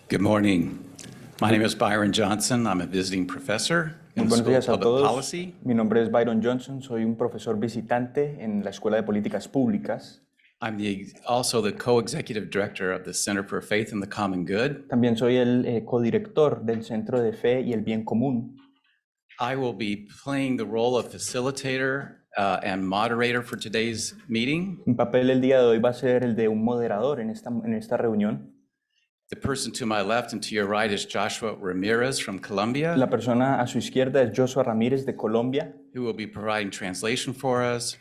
Good morning. My name is Byron Johnson. I'm a visiting professor in the Buenos School of días a Public todos. Policy. Mi nombre es Byron Johnson, soy un profesor visitante en la Escuela de Políticas Públicas. I'm also the co-executive director of the Center for Faith and the Common Good. También soy el codirector del Centro de Fe y el Bien Común. I will be playing the role of facilitator and moderator for today's meeting. Mi papel el día de hoy va a ser el de un moderador en esta reunión. The person to my left and to your right is Joshua Ramirez from Colombia, La persona a su izquierda es Joshua Ramírez de Colombia, who will be providing translation for us.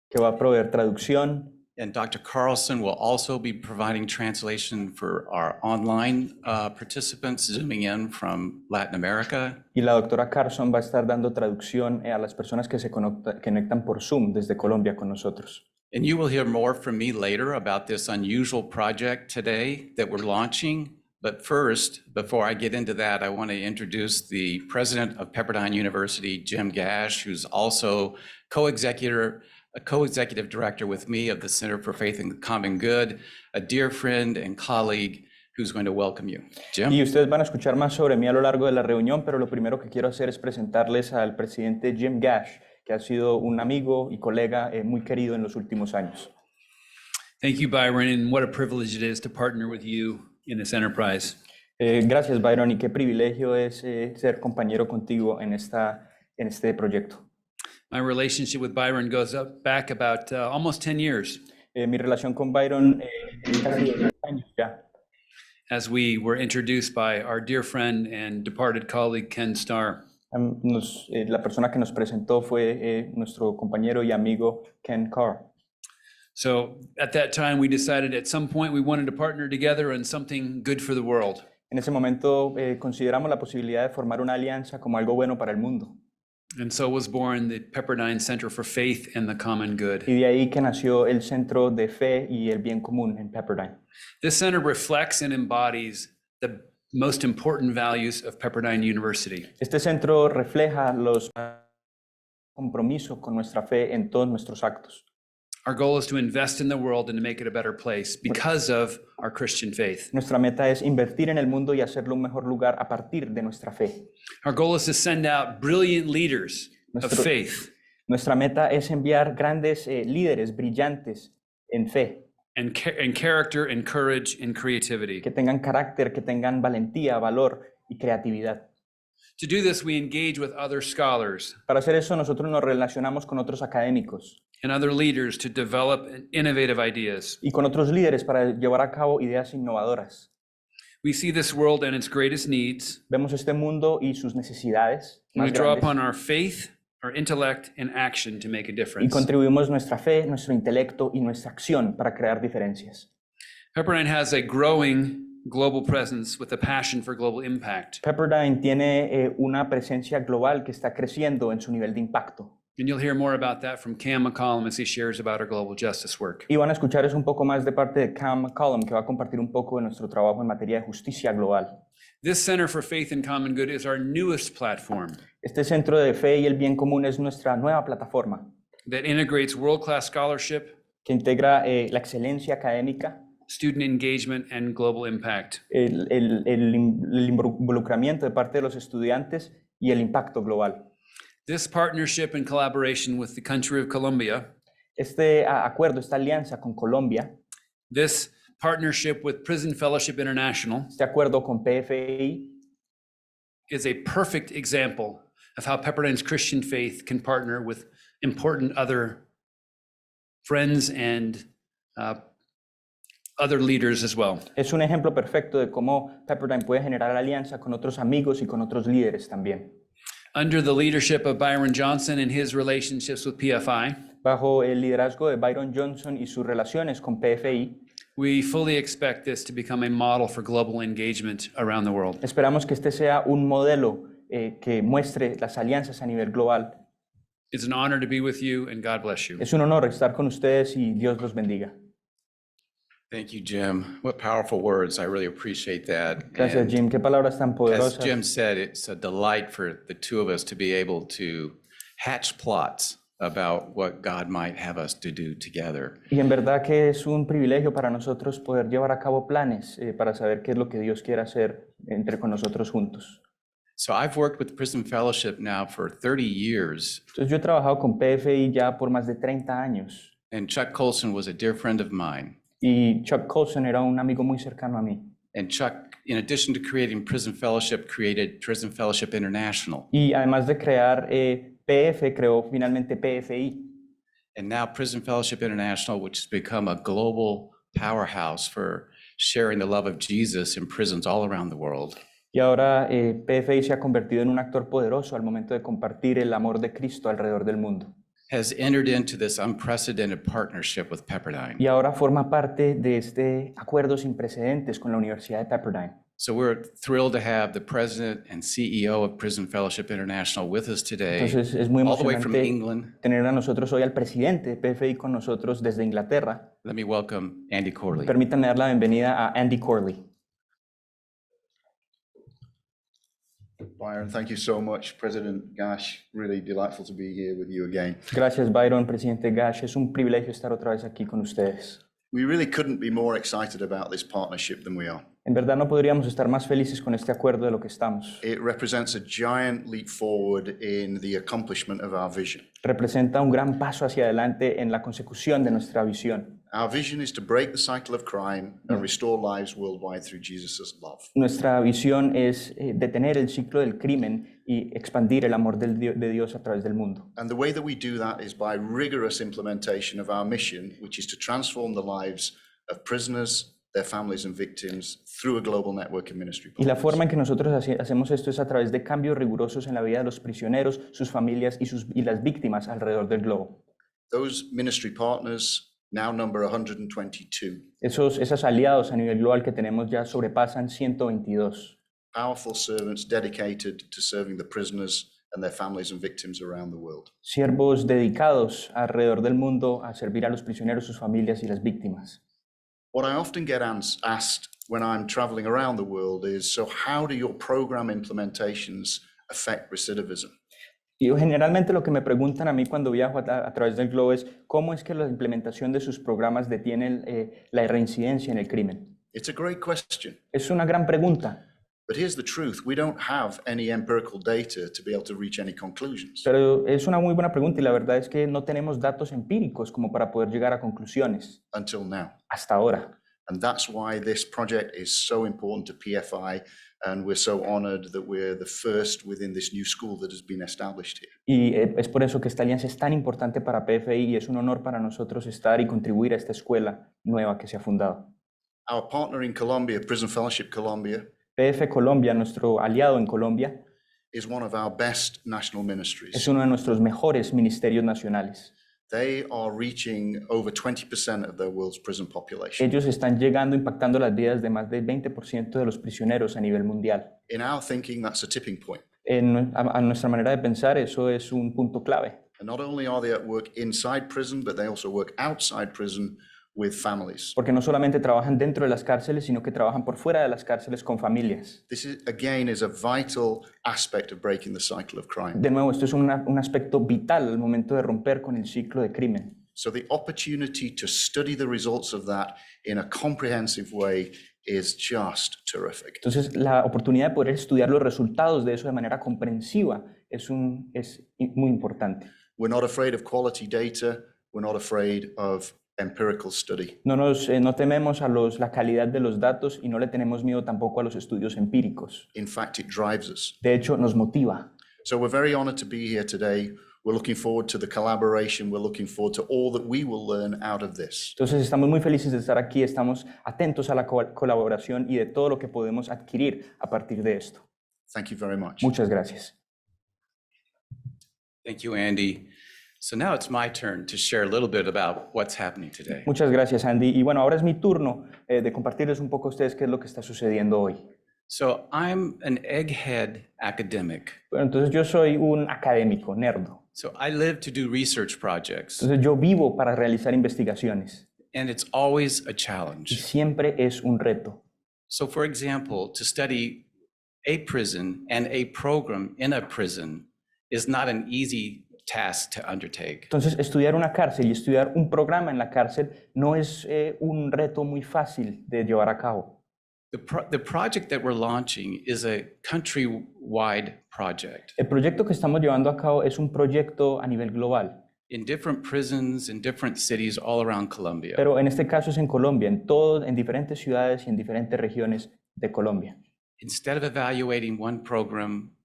que va a proveer traducción. And Dr. Carlson will also be providing translation for our online participants zooming in from Latin America. Y la doctora Carson va a estar dando traducción a las personas que se conectan por Zoom desde Colombia con nosotros. And you will hear more from me later about this unusual project today that we're launching. But first, before I get into that, I want to introduce the president of Pepperdine University, Jim Gash, who's also co-executive director with me of the Center for Faith and Common Good, a dear friend and colleague who's going to welcome you. Jim? Y ustedes van a escuchar más sobre mí a lo largo de la reunión, pero lo primero que quiero hacer es presentarles al presidente Jim Gash, que ha sido un amigo y colega muy querido en los últimos años. Thank you, Byron, and what a privilege it is to partner with you in this enterprise. Gracias, Byron, y qué privilegio es ser compañero contigo en este proyecto. My relationship with Byron goes back about almost 10 years. Mi relación con Byron es casi 10 años ya. As we were introduced by our dear friend and departed colleague, Ken Starr. La persona que nos presentó fue nuestro compañero y amigo Ken Carr. So at that time, we decided at some point we wanted to partner together on something good for the world. En ese momento consideramos la posibilidad de formar una alianza como algo bueno para el mundo. And so was born the Pepperdine Center for Faith and the Common Good. Y de ahí que nació el Centro de Fe y el Bien Común en Pepperdine. This center reflects and embodies the most important values of Pepperdine University. Este centro refleja los compromisos con nuestra fe en todos nuestros actos. Our goal is to invest in the world and to make it a better place because of our Christian faith. Nuestra meta es invertir en el mundo y hacerlo un mejor lugar a partir de nuestra fe. Our goal is to send out brilliant leaders of faith Nuestra meta es enviar grandes líderes brillantes en fe. and character and courage and creativity. Que tengan carácter, que tengan valentía, valor y creatividad. To do this, we engage with other scholars Para hacer eso, nosotros nos relacionamos con otros académicos and other leaders to develop innovative ideas. y con otros líderes para llevar a cabo ideas innovadoras. We see this world and its greatest needs. Vemos este mundo y sus necesidades And we más draw grandes upon our faith, our intellect, and action to make a y difference. contribuimos nuestra fe, nuestro intelecto y nuestra acción para crear diferencias. Pepperdine has a growing global presence with a passion for global impact. Pepperdine tiene una presencia global que está creciendo en su nivel de impacto. And you'll hear more about that from Cam McCollum as he shares about our global justice work. Y van a escuchar eso un poco más de parte de Cam McCollum, que va a compartir un poco de nuestro trabajo en materia de justicia global. This Center for Faith and Common Good is our newest platform Este Centro de Fe y el Bien Común es nuestra nueva plataforma that integrates world-class scholarship, que integra la excelencia académica, student engagement, and global impact. el involucramiento de parte de los estudiantes y el impacto global. This partnership and collaboration with the country of Colombia, Este acuerdo, esta alianza con Colombia, this partnership with Prison Fellowship International este acuerdo con PFI, is a perfect example of how Pepperdine's Christian faith can partner with important other friends and other leaders as well. es un ejemplo perfecto de cómo Pepperdine puede generar alianza con otros amigos y con otros líderes también. Under the leadership of Byron Johnson and his relationships with PFI, Bajo el liderazgo de Byron Johnson y sus relaciones con PFI, we fully expect this to become a model for global engagement around the world. esperamos que este sea un modelo que muestre las alianzas a nivel global. It's an honor to be with you, and God bless you. Es un honor estar con ustedes y Dios los bendiga. Thank you, Jim. What powerful words. I really appreciate that. Gracias, And Jim. Qué palabras tan as poderosas. Jim said, it's a delight for the two of us to be able to hatch plots about what God might have us to do together. Y en verdad que es un privilegio para nosotros poder llevar a cabo planes para saber qué es lo que Dios quiere hacer con nosotros juntos. So I've worked with Prison Fellowship now for 30 years, Entonces yo he trabajado con PFI ya por más de 30 años and Chuck Colson was a dear friend of mine. y Chuck Colson era un amigo muy cercano a mí. And Chuck, in addition to creating Prison Fellowship, created Prison Fellowship International. Y además de crear PF, creó finalmente PFI. And now Prison Fellowship International, which has become a global powerhouse for sharing the love of Jesus in prisons all around the world. Y ahora PFI se ha convertido en un actor poderoso al momento de compartir el amor de Cristo alrededor del mundo. Has entered into this unprecedented partnership with Pepperdine. Y ahora forma parte de este acuerdo sin precedentes con la Universidad de Pepperdine. So we're thrilled to have the president and CEO of Prison Fellowship International with us today, Entonces es muy all the way from emocionante England. tener a nosotros hoy al presidente de PFI con nosotros desde Inglaterra. Let me welcome Andy Corley. Permítanme dar la bienvenida a Andy Corley. Byron, thank you so much. President Gash, really delightful to be here with you again. Gracias, Byron, presidente Gash. Es un privilegio estar otra vez aquí con ustedes. We really couldn't be more excited about this partnership than we are. En verdad no podríamos estar más felices con este acuerdo de lo que estamos. It represents a giant leap forward in the accomplishment of our vision. Representa un gran paso hacia adelante en la consecución de nuestra visión. Our vision is to break the cycle of crime and restore lives worldwide through Jesus' love. Nuestra visión es detener el ciclo del crimen y expandir el amor de Dios a través del mundo. And the way that we do that is by rigorous implementation of our mission, which is to transform the lives of prisoners, their families and victims through a global network of ministry Y la partners. forma en que nosotros hacemos esto es a través de cambios rigurosos en la vida de los prisioneros, sus familias y las víctimas alrededor del globo. Those ministry partners now number 122. Esos aliados a nivel global que tenemos ya sobrepasan 122. Powerful servants dedicated to serving the prisoners and their families and victims around the world. Siervos dedicados alrededor del mundo a servir a los prisioneros, sus familias y las víctimas. What I often get asked when I'm traveling around the world is, so how do your program implementations affect recidivism? Y generalmente lo que me preguntan a mí cuando viajo a través del globo es cómo es que la implementación de sus programas detiene la reincidencia en el crimen. It's a great question, Es una gran pregunta, but here's the truth. We don't have any empirical data to be able to reach any conclusions pero es una muy buena pregunta y la verdad es que no tenemos datos empíricos como para poder llegar a conclusiones until now. hasta ahora. And that's why this project is so important to PFI, and we're so honored that we're the first within this new school that has been established here. Y es por eso que esta alianza es tan importante para PFI y es un honor para nosotros estar y contribuir a esta escuela nueva que se ha fundado. Our partner in Colombia, Prison Fellowship Colombia, PF Colombia, nuestro aliado en Colombia, is one of our best national ministries. es uno de nuestros mejores ministerios nacionales. They are reaching over 20% of their world's prison population. Ellos están llegando, impactando las vidas de más del 20% de los prisioneros a nivel mundial. In our thinking, that's a tipping point. A nuestra manera de pensar, eso es un punto clave. And not only are they at work inside prison, but they also work outside prison with families. Porque no solamente trabajan dentro de las cárceles, sino que trabajan por fuera de las cárceles con familias. This is, again, is a vital aspect of breaking the cycle of crime. De nuevo, esto es un aspecto vital al momento de romper con el ciclo de crimen. So the opportunity to study the results of that in a comprehensive way is just terrific. Entonces, la oportunidad de poder estudiar los resultados de eso de manera comprensiva es muy importante. We're not afraid of quality data. We're not afraid of empirical study. No tememos a la calidad de los datos y no le tenemos miedo tampoco a los estudios empíricos. In fact, it drives us. De hecho, nos motiva. So we're very honored to be here today. We're looking forward to the collaboration. We're looking forward to all that we will learn out of this. Entonces, estamos muy felices de estar aquí, estamos atentos a la colaboración y de todo lo que podemos adquirir a partir de esto. Thank you very much. Muchas gracias. Thank you, Andy. So now it's my turn to share a little bit about what's happening today. Muchas gracias, Andy. Y bueno, ahora es mi turno de compartirles un poco a ustedes qué es lo que está sucediendo hoy. So I'm an egghead academic. Bueno, entonces yo soy un académico, nerdo. So I live to do research projects, Entonces yo vivo para realizar investigaciones and it's always a y challenge. siempre es un reto. So for example, to study a prison and a program in a prison is not an easy task to undertake. Entonces, estudiar una cárcel y estudiar un programa en la cárcel no es un reto muy fácil de llevar a cabo. The project that we're launching is a country-wide project. El proyecto que estamos llevando a cabo es un proyecto a nivel global, In different prisons, in different cities all around Colombia. pero en este caso es en Colombia, en diferentes ciudades y en diferentes regiones de Colombia. Instead of evaluating one program,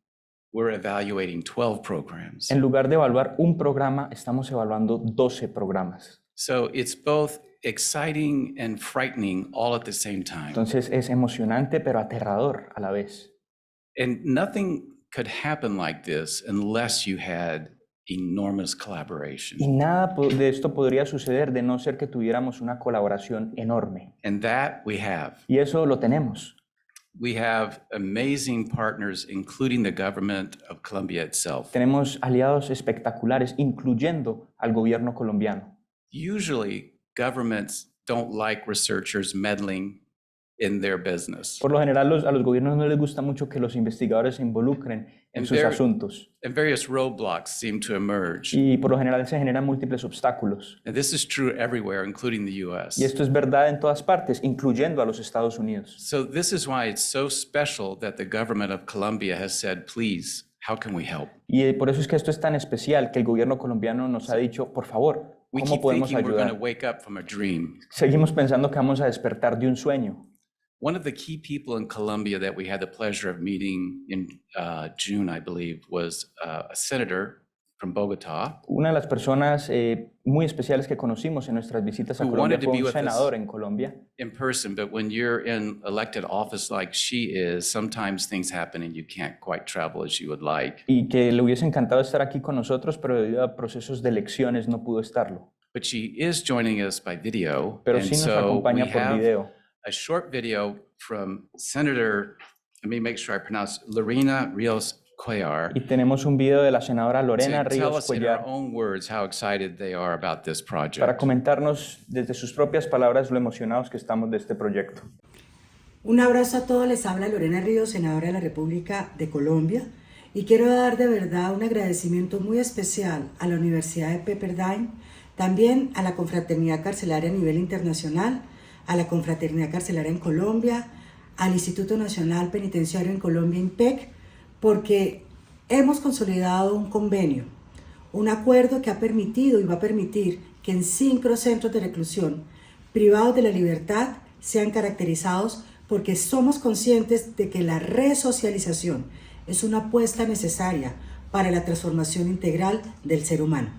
we're evaluating 12 programs. En lugar de evaluar un programa, estamos evaluando 12 programas. So it's both exciting and frightening all at the same time. Entonces es emocionante pero aterrador a la vez. And nothing could happen like this unless you had enormous collaboration. Y nada de esto podría suceder de no ser que tuviéramos una colaboración enorme. And that we have. Y eso lo tenemos. We have amazing partners, including the government of Colombia itself. Tenemos aliados espectaculares, incluyendo al gobierno colombiano. Usually, governments don't like researchers meddling in their business. Por lo general, a los gobiernos no les gusta mucho que los investigadores se involucren en sus asuntos. And various roadblocks seem to emerge. Y por lo general se generan múltiples obstáculos. And this is true everywhere, including the Y US. esto es verdad en todas partes, incluyendo a los Estados Unidos. So this is why it's so special that the government of Colombia has said, please, how can we help? Y por eso es que esto es tan especial que el gobierno colombiano nos ha dicho, por favor, We ¿cómo keep podemos thinking we're going to ayudar? wake up from a dream. Seguimos pensando que vamos a despertar de un sueño. One of the key people in Colombia that we had the pleasure of meeting in June, I believe, was a senator from Bogotá. Una de las personas muy especiales que conocimos en nuestras visitas a Who Colombia wanted to fue be un with us. senador en Colombia. In person, but when you're in elected office like she is, sometimes things happen and you can't quite travel as you would like. Y que le hubiese encantado estar aquí con nosotros, pero debido a procesos de elecciones no pudo estarlo. But she is joining us by video. Pero and sí nos so acompaña we por have video. a short video from Senator, let me make sure I pronounce, Lorena Rios Cuellar, Y tenemos un video de la senadora Lorena to tell Ríos us in her Cuellar own words how excited they are about this para project. comentarnos desde sus propias palabras lo emocionados que estamos de este proyecto. Un abrazo a todos, les habla Lorena Ríos, senadora de la República de Colombia, y quiero dar de verdad un agradecimiento muy especial a la Universidad de Pepperdine, también a la confraternidad carcelaria a nivel internacional, a la confraternidad carcelaria en Colombia, al Instituto Nacional Penitenciario en Colombia, INPEC, porque hemos consolidado un convenio, un acuerdo que ha permitido y va a permitir que en 5 centros de reclusión privados de la libertad sean caracterizados porque somos conscientes de que la resocialización es una apuesta necesaria para la transformación integral del ser humano.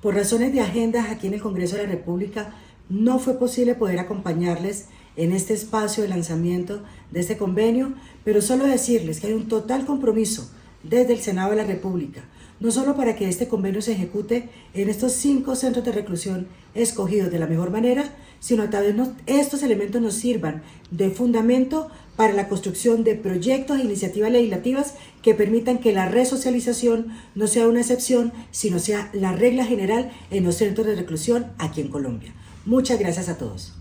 Por razones de agendas aquí en el Congreso de la República, no fue posible poder acompañarles en este espacio de lanzamiento de este convenio, pero solo decirles que hay un total compromiso desde el Senado de la República, no solo para que este convenio se ejecute en estos 5 centros de reclusión escogidos de la mejor manera, sino también estos elementos nos sirvan de fundamento para la construcción de proyectos e iniciativas legislativas que permitan que la resocialización no sea una excepción, sino sea la regla general en los centros de reclusión aquí en Colombia. Muchas gracias a todos.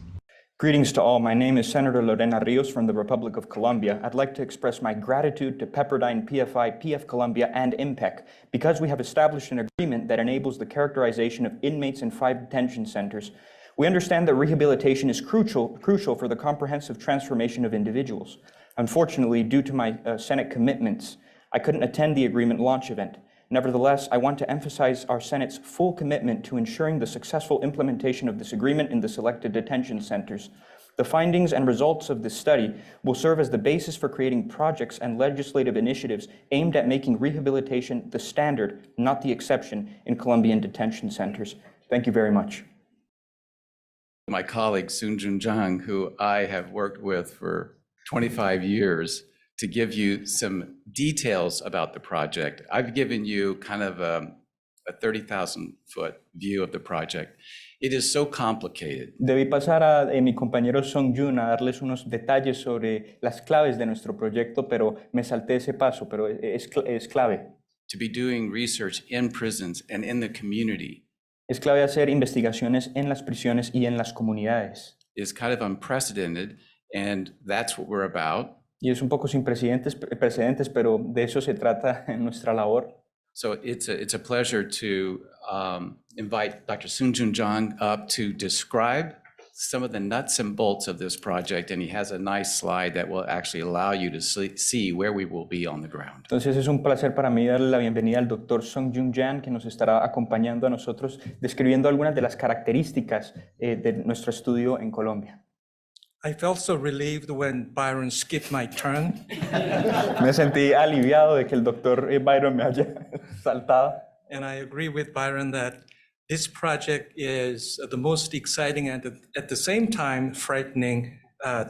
Greetings to all. My name is Senator Lorena Rios from the Republic of Colombia. I'd like to express my gratitude to Pepperdine, PFI, PF Colombia, and INPEC because we have established an agreement that enables the characterization of inmates in 5 detention centers. We understand that rehabilitation is crucial for the comprehensive transformation of individuals. Unfortunately, due to my Senate commitments, I couldn't attend the agreement launch event. Nevertheless, I want to emphasize our Senate's full commitment to ensuring the successful implementation of this agreement in the selected detention centers. The findings and results of this study will serve as the basis for creating projects and legislative initiatives aimed at making rehabilitation the standard, not the exception, in Colombian detention centers. Thank you very much. My colleague Soon Jun Jang, who I have worked with for 25 years, to give you some details about the project. I've given you kind of a 30,000-foot view of the project. It is so complicated. Debí pasar a mi compañero Song Jun a darles unos detalles sobre las claves de nuestro proyecto, pero me salté ese paso, pero es clave. To be doing research in prisons and in the community Es clave hacer investigaciones en las prisiones y en las comunidades. is kind of unprecedented, and that's what we're about. Y es un poco sin precedentes, pero de eso se trata en nuestra labor. So it's a pleasure to invite Dr. Soonjun Jang up to describe some of the nuts and bolts of this project, and he has a nice slide that will actually allow you to see where we will be on the ground. Entonces es un placer para mí darle la bienvenida al Dr. Soonjun Jang, que nos estará acompañando a nosotros, describiendo algunas de las características de nuestro estudio en Colombia. I felt so relieved when Byron skipped my turn. Me sentí aliviado de que el Dr. Byron me haya saltado. And I agree with Byron that this project is the most exciting and at the same time frightening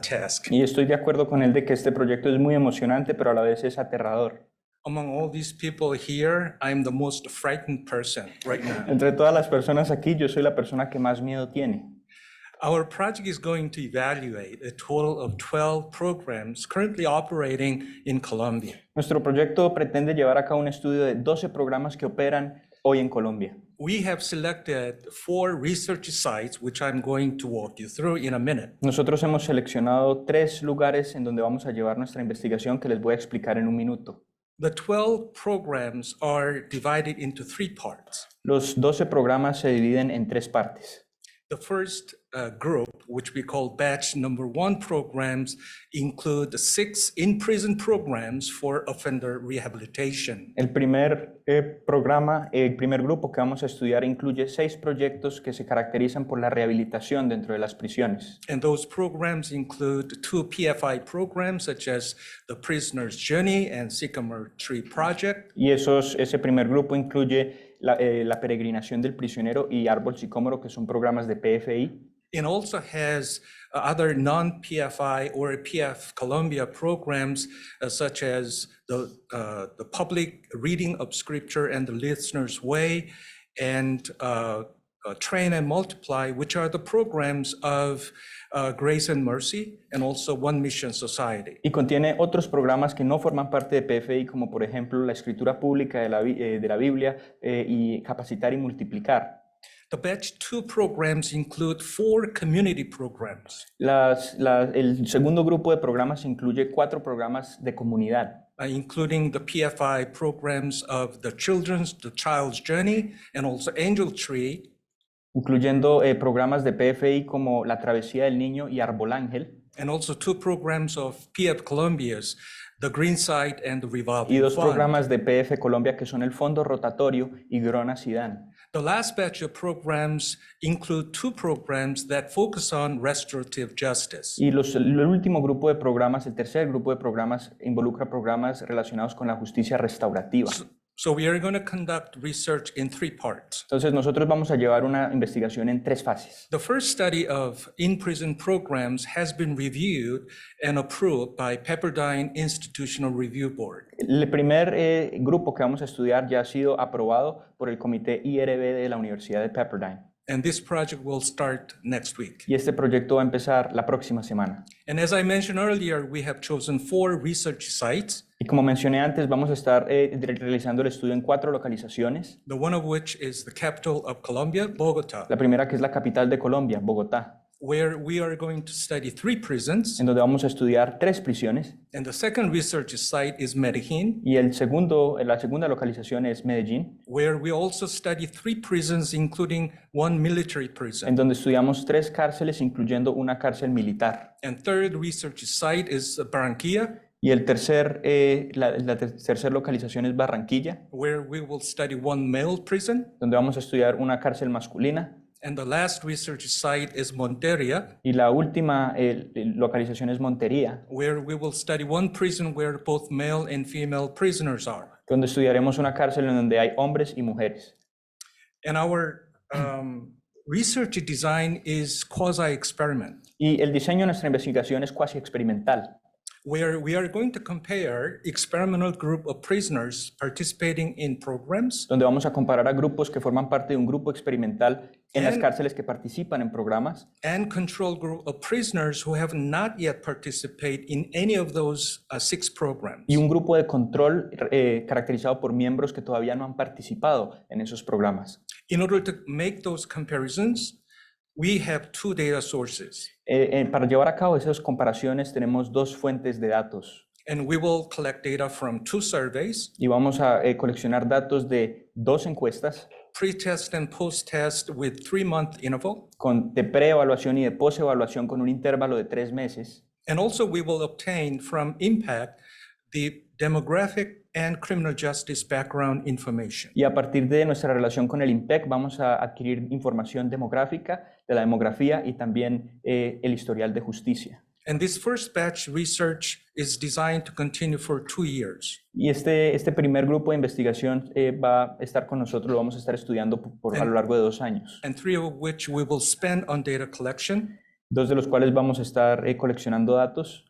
task. Y estoy de acuerdo con él de que este proyecto es muy emocionante, pero a la vez es aterrador. Among all these people here, I'm the most frightened person right now. Entre todas las personas aquí, yo soy la persona que más miedo tiene. Our project is going to evaluate a total of 12 programs currently operating in Colombia. Nuestro proyecto pretende llevar a cabo un estudio de 12 programas que operan hoy en Colombia. We have selected 4 research sites, which I'm going to walk you through in a minute. Nosotros hemos seleccionado 3 lugares en donde vamos a llevar nuestra investigación que les voy a explicar en un minuto. The 12 programs are divided into 3 parts. Los 12 programas se dividen en 3 partes. The first group, which we call batch number 1 programs, include 6 in-prison programs for offender rehabilitation. El primer programa, el primer grupo que vamos a estudiar incluye 6 proyectos que se caracterizan por la rehabilitación dentro de las prisiones. And those programs include 2 PFI programs, such as the Prisoner's Journey and Sycamore Tree Project. Y ese primer grupo incluye la peregrinación del prisionero y Árbol Sicómoro, que son programas de PFI. It also has other non-PFI or PF Colombia programs, such as the public reading of scripture and the listener's way, and Train and Multiply, which are the programs of Grace and Mercy, and also One Mission Society. Y contiene otros programas que no forman parte de PFI, como por ejemplo la escritura pública de la Biblia y capacitar y multiplicar. The batch 2 programs include 4 community programs. El segundo grupo de programas incluye 4 programas de comunidad. Including the PFI programs of the Child's Journey, and also Angel Tree. Incluyendo programas de PFI como La Travesía del Niño y Árbol Ángel. And also 2 programs of PF Colombia's, the Green Side and the Revolving Y 2 Fund. programas de PF Colombia que son el Fondo Rotatorio y Grona Sidán. The last batch of programs include 2 programs that focus on restorative justice. Y el último grupo de programas, el tercer grupo de programas, involucra programas relacionados con la justicia restaurativa. So we are going to conduct research in 3 parts. Entonces nosotros vamos a llevar una investigación en 3 fases. The first study of in-prison programs has been reviewed and approved by Pepperdine Institutional Review Board. El primer grupo que vamos a estudiar ya ha sido aprobado por el Comité IRB de la Universidad de Pepperdine. And this project will start next week. Y este proyecto va a empezar la próxima semana. And as I mentioned earlier, we have chosen 4 research sites, Y como mencioné antes, vamos a estar realizando el estudio en 4 localizaciones. the one of which is the capital of Colombia, Bogota, La primera, que es la capital de Colombia, Bogotá, where we are going to study 3 prisons. en donde vamos a estudiar 3 prisiones. And the second research site is Medellin, Y la segunda localización es Medellín, where we also study 3 prisons, including 1 military en prison. donde estudiamos 3 cárceles, incluyendo una cárcel militar. And third research site is Barranquilla, Y la tercera localización es Barranquilla, where we will study 1 male prison. donde vamos a estudiar una cárcel masculina. And the last research site is Monteria, Y la última localización es Montería, where we will study 1 prison where both male and female prisoners are. donde estudiaremos una cárcel en donde hay hombres y mujeres. And our research design is quasi-experiment, Y el diseño de nuestra investigación es cuasi experimental, where we are going to compare experimental group of prisoners participating in programs donde vamos a comparar a grupos que forman parte de un grupo experimental en las And- cárceles que participan en programas and control group of prisoners who have not yet participated in any of those 6 programs. y un grupo de control caracterizado por miembros que todavía no han participado en esos programas. In order to make those comparisons, we have 2 data sources. Para llevar a cabo esas comparaciones tenemos 2 fuentes de datos. And we will collect data from 2 surveys, Y vamos a coleccionar datos de 2 encuestas pre-test and post-test with 3-month interval. de preevaluación y de postevaluación con un intervalo de 3 meses. And also we will obtain from INPEC the demographic and criminal justice background information. Y a partir de nuestra relación con el INPEC vamos a adquirir información demográfica, de la demografía y también el historial de justicia. And this first batch research is designed to continue for 2 years. Y este primer grupo de investigación va a estar con nosotros, lo vamos a estar estudiando a lo largo de 2 años. And 3 of which we will spend on data collection. 2 de los cuales vamos a estar coleccionando datos.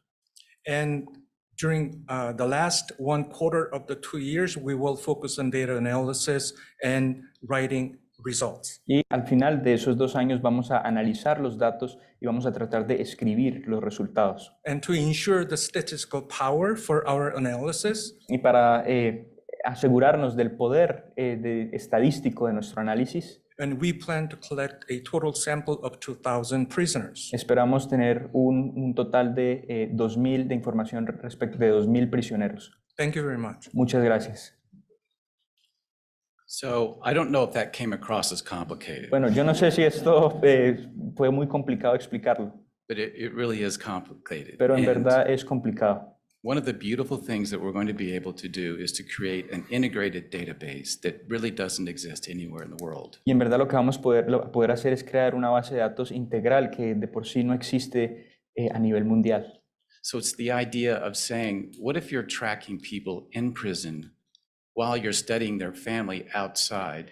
And during the last 1/4 of the 2 years, we will focus on data analysis and writing results. Y al final de esos 2 años vamos a analizar los datos y vamos a tratar de escribir los resultados. And to ensure the statistical power for our analysis, Y para asegurarnos del poder estadístico de nuestro análisis, and we plan to collect a total sample of 2,000 prisoners. esperamos tener un total de 2,000 de información respecto de 2,000 prisioneros. Thank you very much. Muchas gracias. So I don't know if that came across as complicated, Bueno, yo no sé si esto fue muy complicado explicarlo, but it really is complicated. pero en And verdad es complicado. one of the beautiful things that we're going to be able to do is to create an integrated database that really doesn't exist anywhere in the world. Y en verdad lo que vamos a poder hacer es crear una base de datos integral que de por sí no existe a nivel mundial. So it's the idea of saying, what if you're tracking people in prison while you're studying their family outside?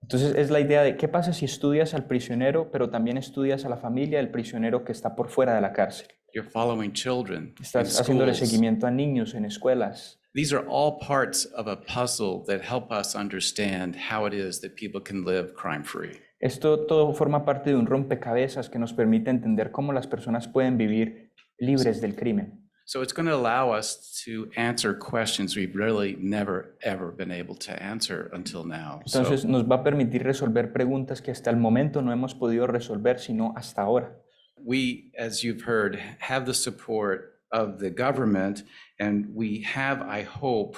Entonces es la idea de qué pasa si estudias al prisionero, pero también estudias a la familia del prisionero que está por fuera de la cárcel. You're following children in Estás haciéndole schools. seguimiento a niños en escuelas. These are all parts of a puzzle that help us understand how it is that people can live crime-free. Esto todo forma parte de un rompecabezas que nos permite entender cómo las personas pueden vivir libres del crimen. So it's going to allow us to answer questions we've really never, ever been able to answer until now. So Entonces nos va a permitir resolver preguntas que hasta el momento no hemos podido resolver, sino hasta ahora. we, as you've heard, have the support of the government, and we have, I hope,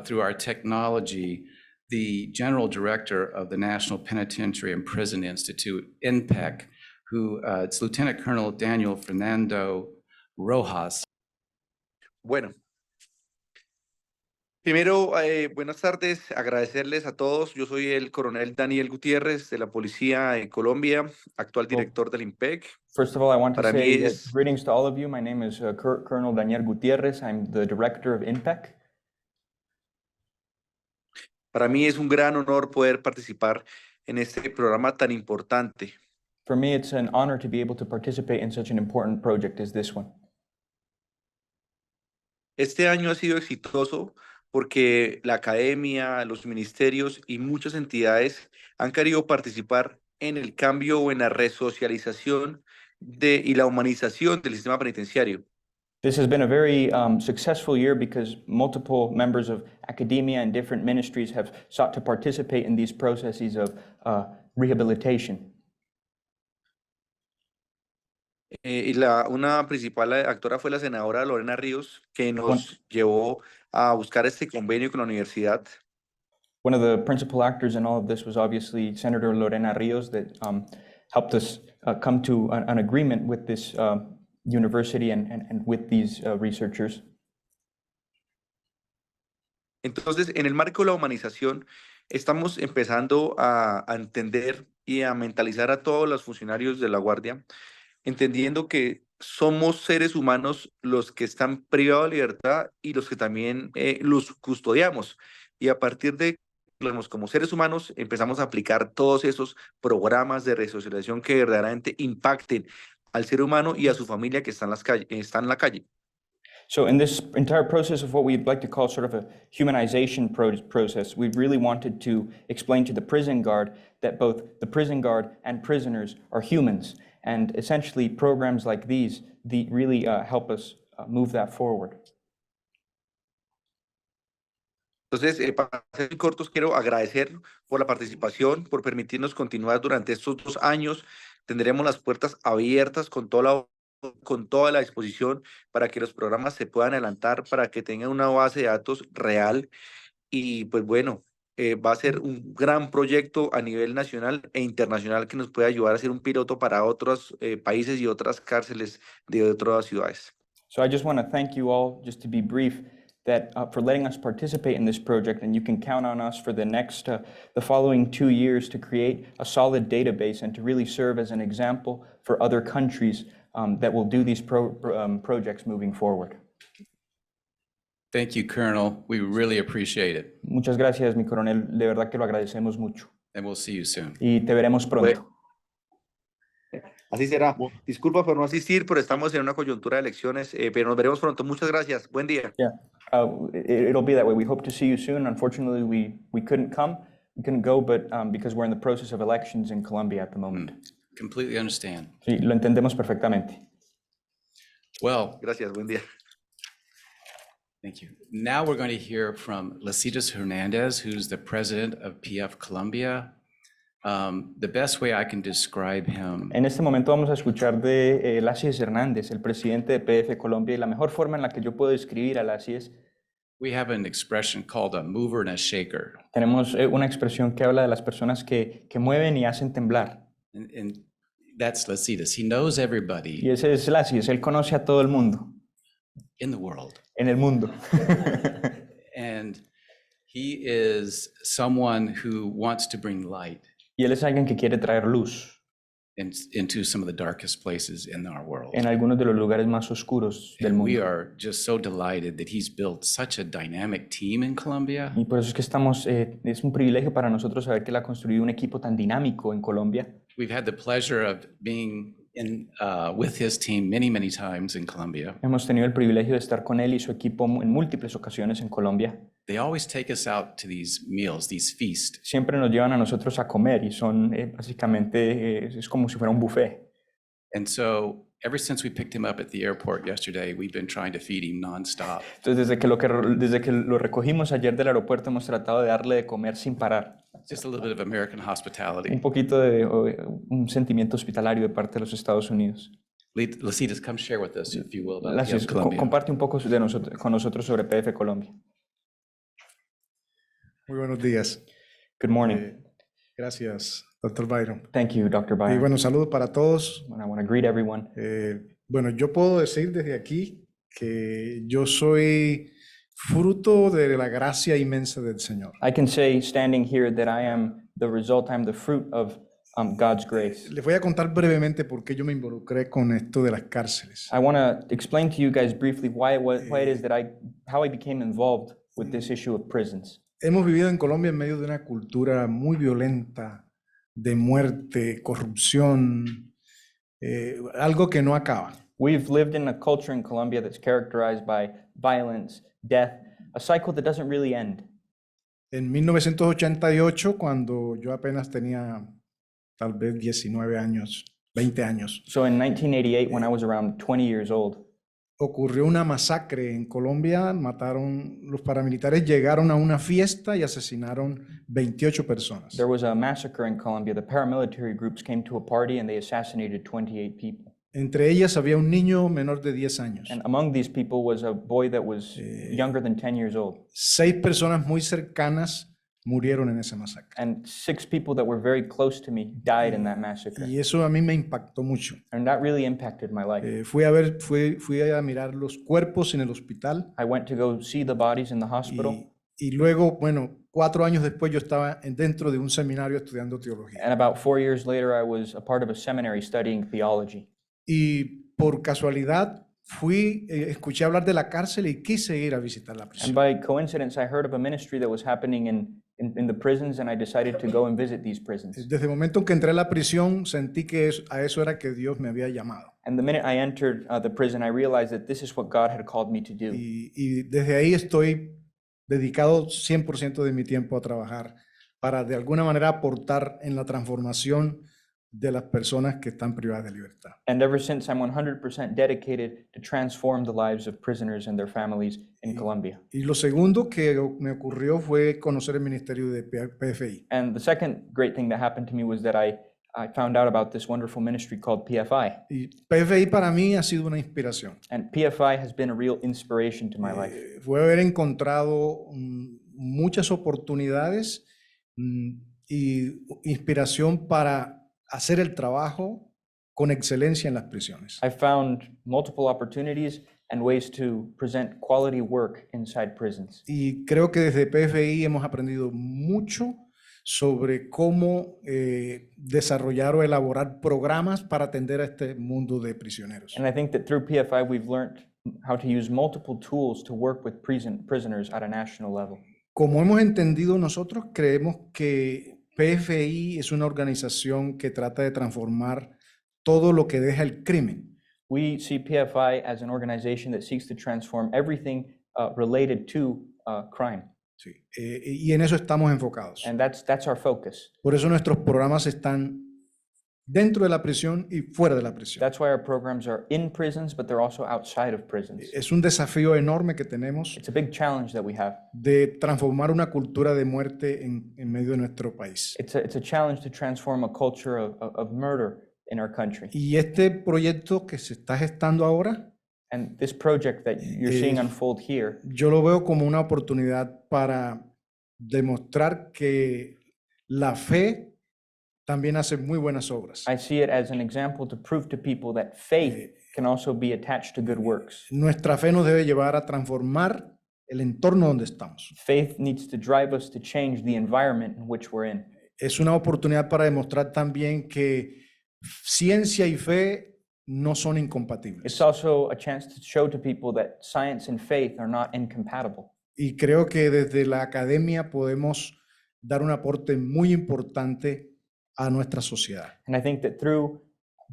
through our technology, the general director of the National Penitentiary and Prison Institute, INPEC, who it's Lieutenant Colonel Daniel Fernando Rojas. Bueno, primero, buenas tardes, agradecerles a todos. Yo soy el coronel Daniel Gutiérrez de la Policía en Colombia, actual director del INPEC. First of all, I want to Para mí say es- greetings to all of you. My name is Colonel Daniel Gutierrez. I'm the director of INPEC. Para mí es un gran honor poder participar en este programa tan importante. For me, it's an honor to be able to participate in such an important project as this one. Este año ha sido exitoso porque la academia, los ministerios y muchas entidades han querido participar en el cambio o en la resocialización y la humanización del sistema penitenciario. This has been a very successful year because multiple members of academia and different ministries have sought to participate in these processes of rehabilitation. Una principal actora fue la senadora Lorena Ríos, que nos llevó a buscar este convenio con la universidad. One of the principal actors in all of this was obviously Senator Lorena Rios that helped us come to an agreement with this university and with these researchers. Entonces, en el marco de la humanización, estamos empezando a entender y a mentalizar a todos los funcionarios de la Guardia, entendiendo que somos seres humanos los que están privados de libertad y los que también los custodiamos. Y a partir de como seres humanos empezamos a aplicar todos esos programas de resocialización que verdaderamente impacten al ser humano y a su familia que está en la calle. So in this entire process of what we'd like to call sort of a humanization process, we really wanted to explain to the prison guard that both the prison guard and prisoners are humans. And essentially programs like these really help us move that forward. Entonces, para ser muy cortos, quiero agradecer por la participación, por permitirnos continuar durante estos 2 años. Tendremos las puertas abiertas con toda la con toda la disposición para que los programas se puedan adelantar, para que tengan una base de datos real y pues bueno, va a ser un gran proyecto a nivel nacional e internacional que nos puede ayudar a ser un piloto para otros países y otras cárceles de otras ciudades. So I just want to thank you all, just to be brief, that for letting us participate in this project, and you can count on us for the following 2 years to create a solid database and to really serve as an example for other countries that will do these projects moving forward. Thank you, Colonel. We really appreciate it, Muchas gracias, mi coronel, de verdad que lo agradecemos mucho. and we'll see you soon. Y te veremos pronto. Así será. Disculpa por no asistir, pero estamos en una coyuntura de elecciones, pero nos veremos pronto. Muchas gracias. Buen día. Yeah, it'll be that way. We hope to see you soon. Unfortunately, we couldn't go, but because we're in the process of elections in Colombia at the moment. Completely understand. Sí, lo entendemos perfectamente. Well, Gracias. Buen día. thank you. Now we're going to hear from Lacitas Hernandez, who's the president of PF Colombia. The best way I can describe him En este momento vamos a escuchar de Lacies Hernández, el presidente de PF Colombia, y la mejor forma en la que yo puedo describir a Lacies, we have an expression called a mover and a shaker. tenemos una expresión que habla de las personas que mueven y hacen temblar. And that's Lacitas. He knows everybody Y ese es Lacies, él conoce a todo el mundo, in the world. en el mundo. And he is someone who wants to bring light Y él es alguien que quiere traer luz into some of the darkest places in our world. en algunos de los lugares más oscuros del And we mundo. are just so delighted that he's built such a dynamic team in Colombia. Y por eso es que es un privilegio para nosotros saber que él ha construido un equipo tan dinámico en Colombia. We've had the pleasure of being with his team many, many times in Colombia. Hemos tenido el privilegio de estar con él y su equipo en múltiples ocasiones en Colombia. They always take us out to these meals, these feasts. Siempre nos llevan a nosotros a comer y son básicamente, es como si fuera un buffet. And so ever since we picked him up at the airport yesterday, we've been trying to feed him nonstop. Entonces, desde que lo recogimos ayer del aeropuerto, hemos tratado de darle de comer sin parar. Just a little bit of American hospitality. Un poquito de un sentimiento hospitalario de parte de los Estados Unidos. Lacitas, come share with us, if you will, about Gracias. PF Colombia. Comparte un poco con nosotros sobre PF Colombia. Muy buenos días. Good morning. Gracias, Dr. Byron. Thank you, Dr. Y Byron. bueno, saludos para todos. I want to greet everyone. Bueno, yo puedo decir desde aquí que yo soy fruto de la gracia inmensa del Señor. I can say, standing here, that I am the result, I'm the fruit of God's grace. Les voy a contar brevemente por qué yo me involucré con esto de las cárceles. I want to explain to you guys briefly why it is that how I became involved with this issue of prisons. Hemos vivido en Colombia en medio de una cultura muy violenta, de muerte, corrupción, algo que no acaba. We've lived in a culture in Colombia that's characterized by violence, death, a cycle that doesn't really end. En 1988, cuando yo apenas tenía tal vez 19 años, 20 años, So in 1988, when I was around 20 years old, ocurrió una masacre en Colombia. Los paramilitares llegaron a una fiesta y asesinaron 28 personas. there was a massacre in Colombia. The paramilitary groups came to a party and they assassinated 28 people. Entre ellas había un niño menor de 10 años. And among these people was a boy that was younger than 10 years old. 6 personas muy cercanas murieron en esa masacre. And 6 people that were very close to me died in that massacre. Y eso a mí me impactó mucho. And that really impacted my life. Fui a mirar los cuerpos en el hospital I went to go see the bodies in the hospital. y luego, bueno, 4 años después yo estaba dentro de un seminario estudiando teología. And about 4 years later, I was a part of a seminary studying theology. Y por casualidad escuché hablar de la cárcel y quise ir a visitar la And prisión. by coincidence, I heard of a ministry that was happening in the prisons, and I decided to go and visit these prisons. Desde el momento en que entré a la prisión, sentí que a eso era que Dios me había llamado. And the minute I entered the prison, I realized that this is what God had called me to do. Y desde ahí estoy dedicado 100% de mi tiempo a trabajar para de alguna manera aportar en la transformación de las personas que están privadas de libertad. And ever since, I'm 100% dedicated to transform the lives of prisoners and their families in Colombia. Y lo segundo que me ocurrió fue conocer el ministerio de PFI. And the second great thing that happened to me was that I I found out about this wonderful ministry called PFI. Y PFI para mí ha sido una inspiración. And PFI has been a real inspiration to my life. Fue haber encontrado muchas oportunidades y inspiración para hacer el trabajo con excelencia en las prisiones. I found multiple opportunities and ways to present quality work inside prisons. Y creo que desde PFI hemos aprendido mucho sobre cómo desarrollar o elaborar programas para atender a este mundo de prisioneros. And I think that through PFI, we've learned how to use multiple tools to work with prisoners at a national level. Como hemos entendido nosotros, creemos que PFI es una organización que trata de transformar todo lo que deja el crimen. We see PFI as an organization that seeks to transform everything related to crime. Sí, y en eso estamos enfocados. And that's our focus. Por eso nuestros programas están dentro de la prisión y fuera de la prisión. That's why our programs are in prisons, but they're also outside of prisons. Es un desafío enorme que tenemos It's a big challenge that we have. de transformar una cultura de muerte en medio de nuestro país. It's a challenge to transform a culture of murder in our country. Y este proyecto que se está gestando ahora, And this project that you're seeing unfold here, yo lo veo como una oportunidad para demostrar que la fe también hace muy buenas obras. I see it as an example to prove to people that faith can also be attached to good works. Nuestra fe nos debe llevar a transformar el entorno donde estamos. Faith needs to drive us to change the environment in which we're in. Es una oportunidad para demostrar también que ciencia y fe no son incompatibles. It's also a chance to show to people that science and faith are not incompatible. Y creo que desde la academia podemos dar un aporte muy importante a nuestra sociedad. And I think that through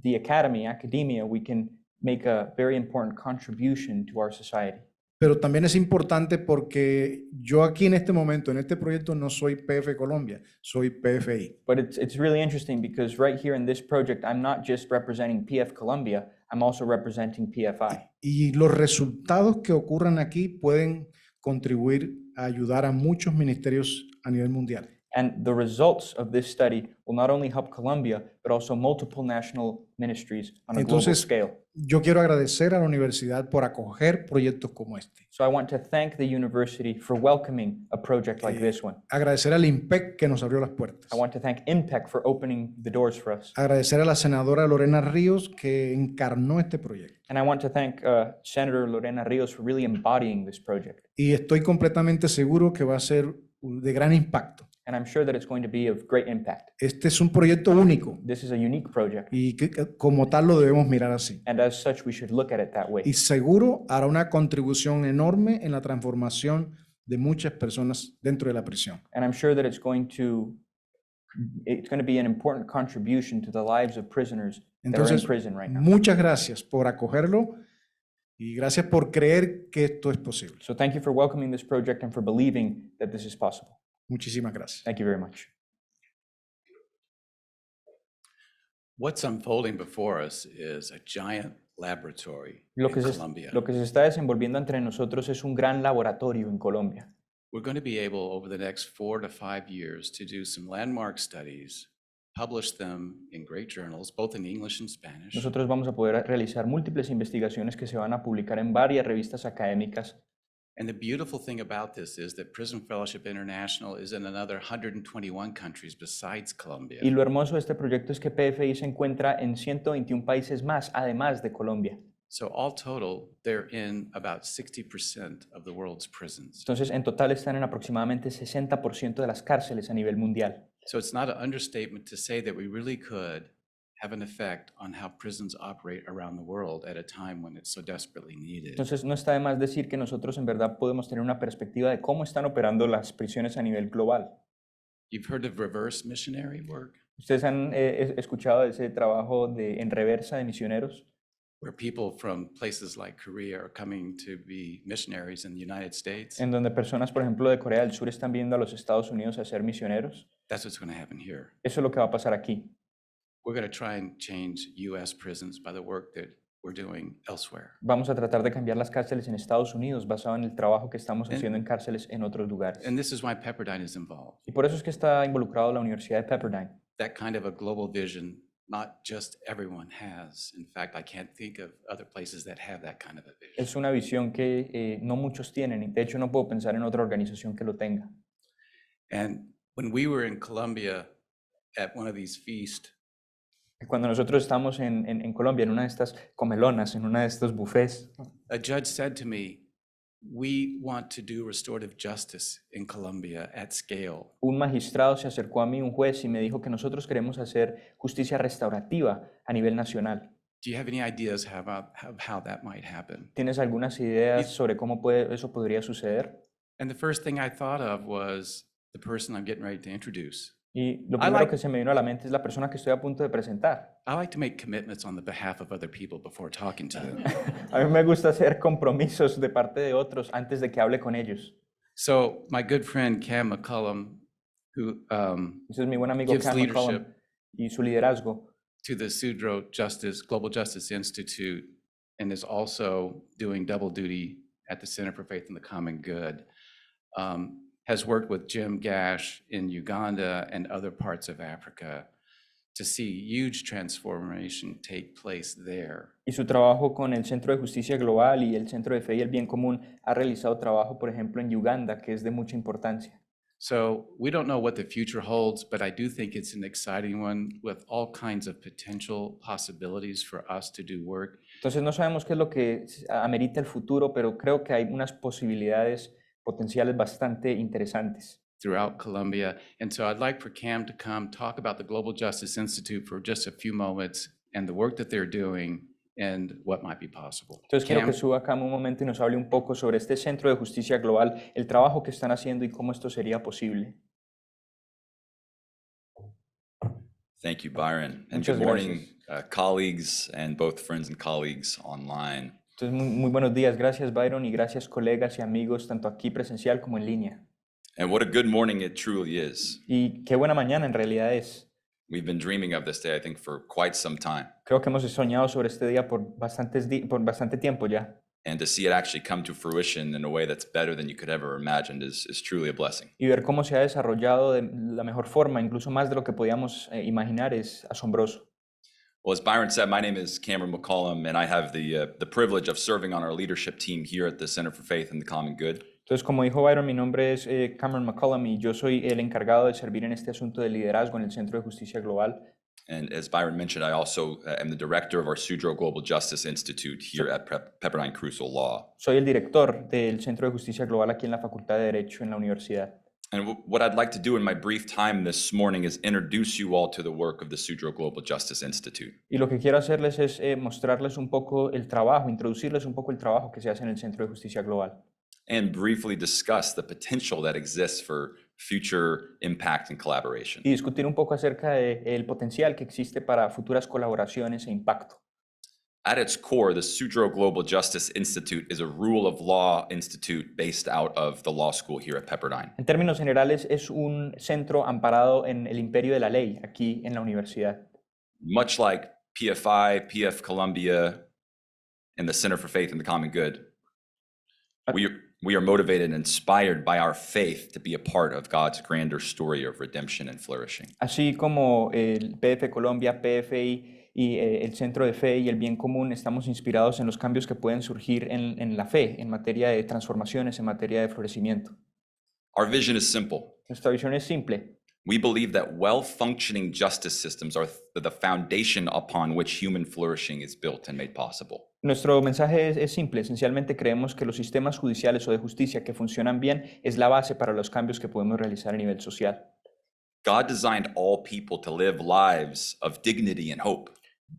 the academia, we can make a very important contribution to our society. Pero también es importante porque yo aquí en este momento, en este proyecto, no soy PF Colombia, soy PFI. But it's really interesting because right here in this project, I'm not just representing PF Colombia, I'm also representing PFI. Y los resultados que ocurran aquí pueden contribuir a ayudar a muchos ministerios a nivel mundial. And the results of this study will not only help Colombia, but also multiple national ministries on a global Entonces, scale. yo quiero agradecer a la universidad por acoger proyectos como este. So I want to thank the university for welcoming a project like this one. Agradecer al INPEC que nos abrió las puertas. I want to thank INPEC for opening the doors for us. Agradecer a la senadora Lorena Ríos que encarnó este proyecto. And I want to thank Senator Lorena Rios for really embodying this project. Y estoy completamente seguro que va a ser de gran impacto. And I'm sure that it's going to be of great impact. Este es un proyecto único This is a unique project. y como tal lo debemos mirar así. And as such, we should look at it that way. Y seguro hará una contribución enorme en la transformación de muchas personas dentro de la prisión. And I'm sure that it's going to be an important contribution to the lives of prisoners that are in Entonces, prison right now. muchas gracias por acogerlo y gracias por creer que esto es posible. So thank you for welcoming this project and for believing that this is possible. Muchísimas gracias. Thank you very much. What's unfolding before us is a giant laboratory Lo in que, Colombia. lo que se está desenvolviendo entre nosotros es un gran laboratorio en Colombia. We're going to be able, over the next 4 to 5 years, to do some landmark studies, publish them in great journals, both in English and Spanish. Nosotros vamos a poder realizar múltiples investigaciones que se van a publicar en varias revistas académicas. And the beautiful thing about this is that Prison Fellowship International is in another 121 countries besides Colombia. Y lo hermoso de este proyecto es que PFI se encuentra en 121 países más, además de Colombia. So all total, they're in about 60% of the world's prisons. Entonces, en total están en aproximadamente 60% de las cárceles a nivel mundial. So it's not an understatement to say that we really could have an effect on how prisons operate around the world at a time when it's so desperately needed. Entonces, no está de más decir que nosotros en verdad podemos tener una perspectiva de cómo están operando las prisiones a nivel global. You've heard of reverse missionary work, ¿Ustedes han escuchado de ese trabajo en reversa de misioneros? where people from places like Korea are coming to be missionaries in the United States? En donde personas, por ejemplo, de Corea del Sur están viendo a los Estados Unidos a ser misioneros. That's what's going to happen here. Eso es lo que va a pasar aquí. We're going to try and change U.S. prisons by the work that we're doing elsewhere. Vamos a tratar de cambiar las cárceles en Estados Unidos basado en el trabajo que estamos haciendo en cárceles en otros lugares. And this is why Pepperdine is involved. Y por eso es que está involucrado la Universidad de Pepperdine. that kind of a global vision, not just everyone has. In fact, I can't think of other places that have that kind of a vision. Es una visión que no muchos tienen, y de hecho no puedo pensar en otra organización que lo tenga. And when we were in Colombia at one of these feasts, Cuando nosotros estamos en Colombia, en una de estas comelonas, en una de estos buffets, a judge said to me, "We want to do restorative justice in Colombia at scale." un magistrado se acercó a mí, un juez, y me dijo que nosotros queremos hacer justicia restaurativa a nivel nacional. Do you have any ideas about how that might happen? ¿Tienes algunas ideas sobre cómo eso podría suceder? And the first thing I thought of was the person I'm getting ready to introduce. Y lo I primero like- que se me vino a la mente es la persona que estoy a punto de presentar. I like to make commitments on the behalf of other people before talking to them. A mí me gusta hacer compromisos de parte de otros antes de que hable con ellos. So my good friend Cam McCullum, who Entonces mi buen amigo gives Cam McCollum leadership y su liderazgo to the Sudro Global Justice Institute, and is also doing double duty at the Center for Faith and the Common Good, has worked with Jim Gash in Uganda and other parts of Africa to see huge transformation take place there. y su trabajo con el Centro de Justicia Global y el Centro de Fe y el Bien Común ha realizado trabajo, por ejemplo, en Uganda, que es de mucha importancia. So we don't know what the future holds, but I do think it's an exciting one with all kinds of potential possibilities for us to do work. Entonces no sabemos qué es lo que amerita el futuro, pero creo que hay unas posibilidades potenciales bastante interesantes Throughout Colombia. And so I'd like for Cam to come talk about the Global Justice Institute for just a few moments and the work that they're doing and what might be possible. Entonces quiero Cam? que suba acá un momento y nos hable un poco sobre este Centro de Justicia Global, el trabajo que están haciendo y cómo esto sería posible. Thank you, Byron. And Muchas good morning, colleagues and both friends and colleagues online. Entonces muy buenos días, gracias Byron y gracias colegas y amigos, tanto aquí presencial como en línea. And what a good morning it truly is. Y qué buena mañana en realidad es. We've been dreaming of this day, I think, for quite some time. Creo que hemos soñado sobre este día por bastante tiempo ya. And to see it actually come to fruition in a way that's better than you could ever imagine is truly a blessing. Y ver cómo se ha desarrollado de la mejor forma, incluso más de lo que podíamos imaginar, es asombroso. Well, as Byron said, my name is Cameron McCollum, and I have the privilege of serving on our leadership team here at the Center for Faith and the Common Good. Entonces, como dijo Byron, mi nombre es Cameron McCollum y yo soy el encargado de servir en este asunto de liderazgo en el Centro de Justicia Global. And as Byron mentioned, I also am the director of our Sudro Global Justice Institute here at Pepperdine Crucial Law. Soy el director del Centro de Justicia Global aquí en la Facultad de Derecho en la universidad. And what I'd like to do in my brief time this morning is introduce you all to the work of the Sudro Global Justice Institute. Y lo que quiero hacerles es mostrarles un poco el trabajo, introducirles un poco el trabajo que se hace en el Centro de Justicia Global. And briefly discuss the potential that exists for future impact and collaboration. Y discutir un poco acerca del potencial que existe para futuras colaboraciones e impacto. At its core, the Sudro Global Justice Institute is a rule of law institute based out of the law school here at Pepperdine. En términos generales, es un centro amparado en el imperio de la ley aquí en la universidad. Much like PFI, PF Colombia, and the Center for Faith and the Common Good, we are motivated and inspired by our faith to be a part of God's grander story of redemption and flourishing. Así como el PF Colombia, PFI y el Centro de Fe y el Bien Común, estamos inspirados en los cambios que pueden surgir en la fe, en materia de transformaciones, en materia de florecimiento. Our vision is simple. Nuestra visión es simple. We believe that well-functioning justice systems are the foundation upon which human flourishing is built and made possible. Nuestro mensaje es simple. Esencialmente creemos que los sistemas judiciales o de justicia que funcionan bien es la base para los cambios que podemos realizar a nivel social. God designed all people to live lives of dignity and hope,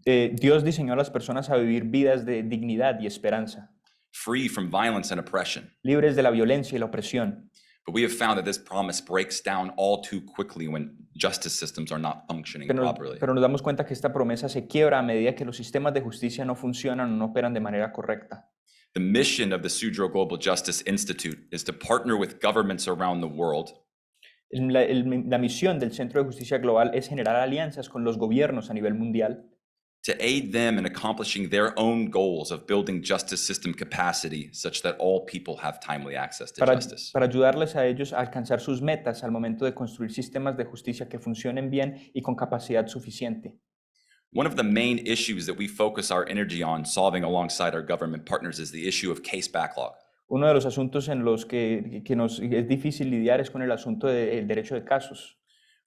Dios diseñó a las personas a vivir vidas de dignidad y esperanza, free from violence and oppression. libres de la violencia y la opresión. But we have found that this promise breaks down all too quickly when justice systems are not functioning properly. Pero nos damos cuenta que esta promesa se quiebra a medida que los sistemas de justicia no funcionan o no operan de manera correcta. The mission of the Sudro Global Justice Institute is to partner with governments around the world La misión del Centro de Justicia Global es generar alianzas con los gobiernos a nivel mundial to aid them in accomplishing their own goals of building justice system capacity such that all people have timely access to justice. para ayudarles a ellos a alcanzar sus metas al momento de construir sistemas de justicia que funcionen bien y con capacidad suficiente. One of the main issues that we focus our energy on solving alongside our government partners is the issue of case backlog. Uno de los asuntos en los que nos es difícil lidiar es con el asunto del derecho de casos.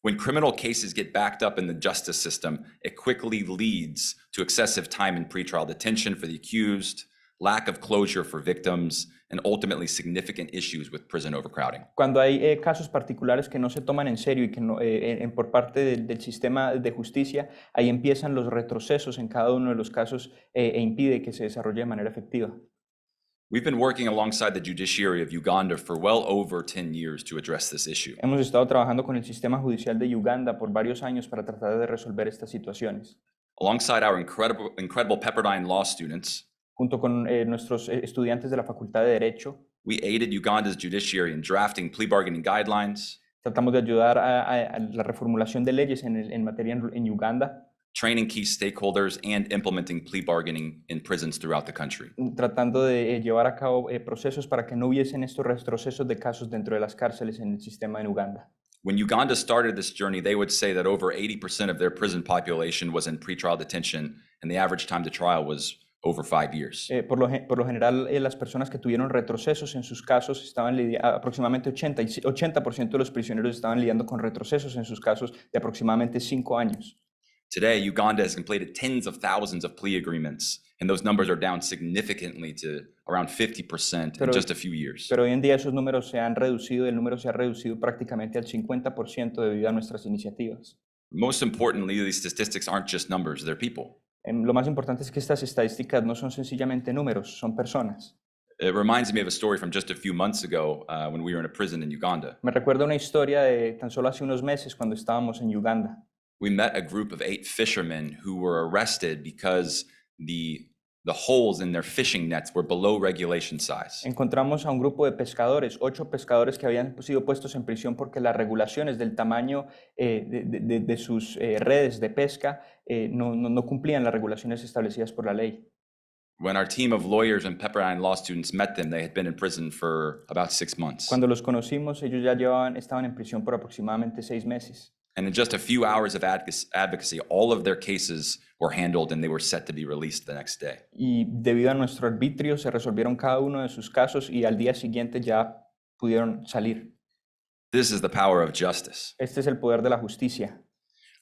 When criminal cases get backed up in the justice system, it quickly leads to excessive time in pretrial detention for the accused, lack of closure for victims, and ultimately significant issues with prison overcrowding. Cuando hay casos particulares que no se toman en serio y que no, por parte del sistema de justicia, ahí empiezan los retrocesos en cada uno de los casos e impide que se desarrolle de manera efectiva. We've been working alongside the judiciary of Uganda for well over 10 years to address this issue. Hemos estado trabajando con el sistema judicial de Uganda por varios años para tratar de resolver estas situaciones. Alongside our incredible Pepperdine law students, Junto con nuestros estudiantes de la Facultad de Derecho, we aided Uganda's judiciary in drafting plea bargaining guidelines, tratamos de ayudar a la reformulación de leyes en materia en Uganda, training key stakeholders, and implementing plea bargaining in prisons throughout the country. tratando de llevar a cabo procesos para que no hubiesen estos retrocesos de casos dentro de las cárceles en el sistema en Uganda. When Uganda started this journey, they would say that over 80% of their prison population was in pretrial detention, and the average time to trial was over 5 years. Por lo general, las personas que tuvieron retrocesos en sus casos estaban aproximadamente 80% de los prisioneros estaban lidiando con retrocesos en sus casos de aproximadamente 5 años. Today, Uganda has completed tens of thousands of plea agreements, and those numbers are down significantly to around 50% in just a few years. Pero hoy en día esos números se han reducido, el número se ha reducido prácticamente al 50% debido a nuestras iniciativas. Most importantly, these statistics aren't just numbers, they're people. Lo más importante es que estas estadísticas no son sencillamente números, son personas. It reminds me of a story from just a few months ago when we were in a prison in Uganda. Me recuerda una historia de tan solo hace unos meses cuando estábamos en Uganda. We met a group of 8 fishermen who were arrested because the holes in their fishing nets were below regulation size. Encontramos a un grupo de pescadores, 8 pescadores que habían sido puestos en prisión porque las regulaciones del tamaño de sus redes de pesca no cumplían las regulaciones establecidas por la ley. When our team of lawyers and Pepperdine law students met them, they had been in prison for about 6 months. Cuando los conocimos, ellos ya estaban en prisión por aproximadamente 6 meses. And in just a few hours of advocacy, all of their cases were handled and they were set to be released the next day. Y debido a nuestro arbitrio se resolvieron cada uno de sus casos y al día siguiente ya pudieron salir. This is the power of justice. Este es el poder de la justicia.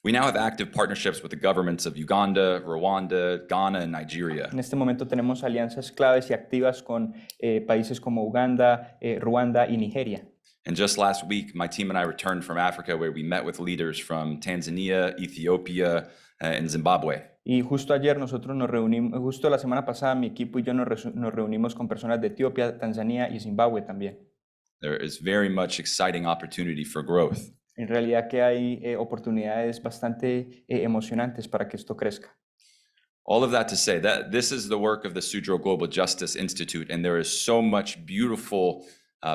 We now have active partnerships with the governments of Uganda, Rwanda, Ghana, and Nigeria. En este momento tenemos alianzas claves y activas con países como Uganda, Ruanda y Nigeria. And just last week, my team and I returned from Africa where we met with leaders from Tanzania, Ethiopia, and Zimbabwe. Y justo ayer nosotros nos reunimos, justo la semana pasada mi equipo y yo nos reunimos con personas de Etiopía, Tanzania y Zimbabue también. There is very much exciting opportunity for growth. En realidad que hay oportunidades bastante emocionantes para que esto crezca. All of that to say that this is the work of the Sudro Global Justice Institute, and there is so much beautiful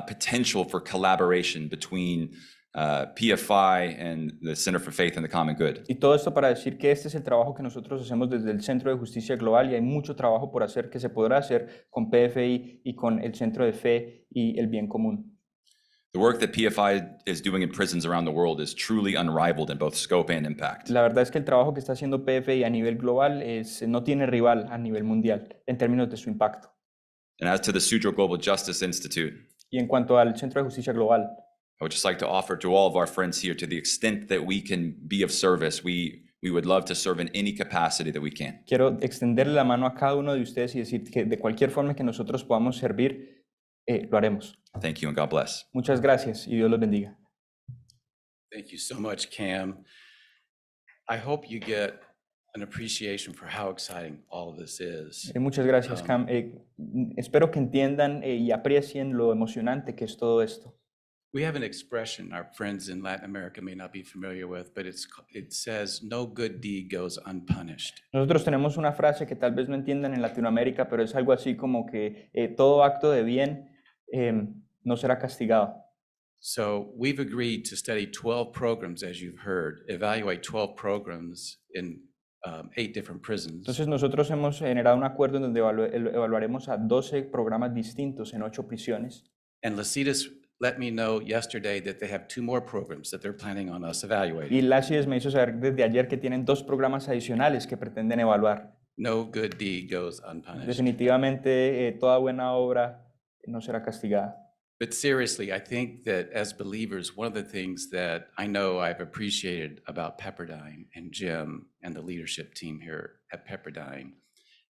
potential for collaboration between PFI and the Center for Faith and the Common Good. Y todo esto para decir que este es el trabajo que nosotros hacemos desde el Centro de Justicia Global y hay mucho trabajo por hacer que se podrá hacer con PFI y con el Centro de Fe y el Bien Común. The work that PFI is doing in prisons around the world is truly unrivaled in both scope and impact. La verdad es que el trabajo que está haciendo PFI a nivel global no tiene rival a nivel mundial en términos de su impacto. And as to the Sudro Global Justice Institute, Y en cuanto al Centro de Justicia Global, I would just like to offer to all of our friends here, to the extent that we can be of service, we would love to serve in any capacity that we can. quiero extenderle la mano a cada uno de ustedes y decir que de cualquier forma que nosotros podamos servir, lo haremos. Thank you and God bless. Muchas gracias y Dios los bendiga. Thank you so much, Cam. I hope you get an appreciation for how exciting all of this is. Muchas gracias, Cam. Espero que entiendan y aprecien lo emocionante que es todo esto. We have an expression our friends in Latin America may not be familiar with, but it says, no good deed goes unpunished. Nosotros tenemos una frase que tal vez no entiendan en Latinoamérica, pero es algo así como que todo acto de bien no será castigado. So we've agreed to study 12 programs, as you've heard, evaluate 12 programs in 8 different prisons. Entonces nosotros hemos generado un acuerdo en donde evaluaremos a 12 programas distintos en 8 prisiones. And Lacitas let me know yesterday that they have 2 more programs that they're planning on us Y evaluating. Lacides me hizo saber desde ayer que tienen 2 programas adicionales que pretenden evaluar. No good deed goes unpunished. Definitivamente toda buena obra no será castigada. But seriously, I think that as believers, one of the things that I know I've appreciated about Pepperdine and Jim and the leadership team here at Pepperdine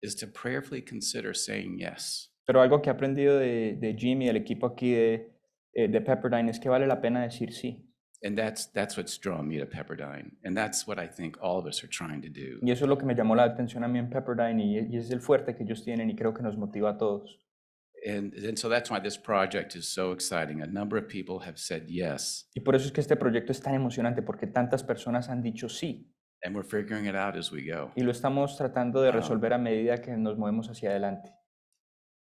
is to prayerfully consider saying yes. Pero algo que he aprendido de Jim y del equipo aquí de Pepperdine es que vale la pena decir sí. And that's what's drawn me to Pepperdine. And that's what I think all of us are trying to do. Y eso es lo que me llamó la atención a mí en Pepperdine y es el fuerte que ellos tienen y creo que nos motiva a todos. And so that's why this project is so exciting. A number of people have said yes, Y por eso es que este proyecto es tan emocionante porque tantas personas han dicho sí and we're figuring it out as we go. y lo estamos tratando de resolver a medida que nos movemos hacia adelante.